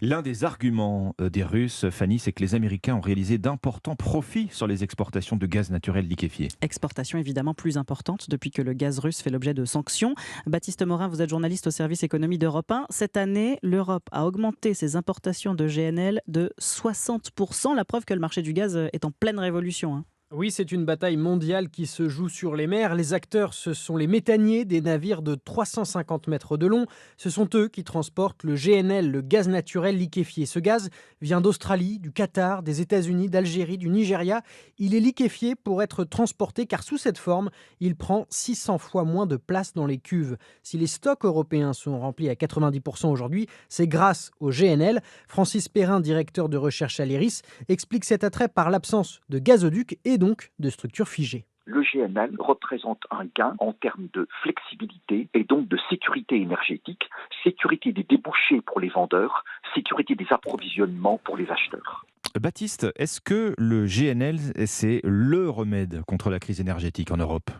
L'un des arguments des Russes, Fanny, c'est que les Américains ont réalisé d'importants profits sur les exportations de gaz naturel liquéfié. Exportation évidemment plus importante depuis que le gaz russe fait l'objet de sanctions. Baptiste Morin, vous êtes journaliste au service économie d'Europe 1. Cette année, l'Europe a augmenté ses importations de GNL de 60%. La preuve que le marché du gaz est en pleine révolution, hein. Oui, c'est une bataille mondiale qui se joue sur les mers. Les acteurs, ce sont les méthaniers, des navires de 350 mètres de long. Ce sont eux qui transportent le GNL, le gaz naturel liquéfié. Ce gaz vient d'Australie, du Qatar, des États-Unis, d'Algérie, du Nigeria. Il est liquéfié pour être transporté car sous cette forme, il prend 600 fois moins de place dans les cuves. Si les stocks européens sont remplis à 90% aujourd'hui, c'est grâce au GNL. Francis Perrin, directeur de recherche à l'IRIS, explique cet attrait par l'absence de gazoducs et donc de structures figées. Le GNL représente un gain en termes de flexibilité et donc de sécurité énergétique, sécurité des débouchés pour les vendeurs, sécurité des approvisionnements pour les acheteurs. Baptiste, est-ce que le GNL, c'est le remède contre la crise énergétique en Europe ?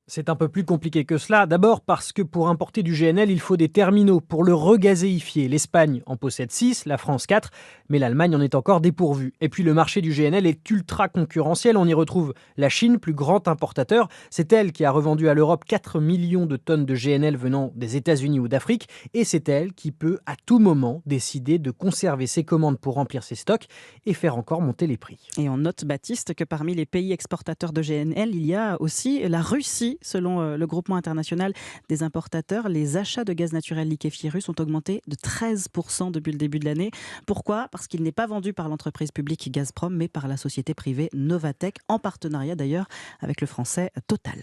C'est un peu plus compliqué que cela. D'abord parce que pour importer du GNL, il faut des terminaux pour le regazéifier. L'Espagne en possède 6, la France 4, mais l'Allemagne en est encore dépourvue. Et puis le marché du GNL est ultra concurrentiel. On y retrouve la Chine, plus grand importateur. C'est elle qui a revendu à l'Europe 4 millions de tonnes de GNL venant des États-Unis ou d'Afrique. Et c'est elle qui peut à tout moment décider de conserver ses commandes pour remplir ses stocks et faire encore monter les prix. Et on note, Baptiste, que parmi les pays exportateurs de GNL, il y a aussi la Russie. Selon le groupement international des importateurs, les achats de gaz naturel liquéfié russe ont augmenté de 13% depuis le début de l'année. Pourquoi ? Parce qu'il n'est pas vendu par l'entreprise publique Gazprom, mais par la société privée Novatek, en partenariat d'ailleurs avec le français Total.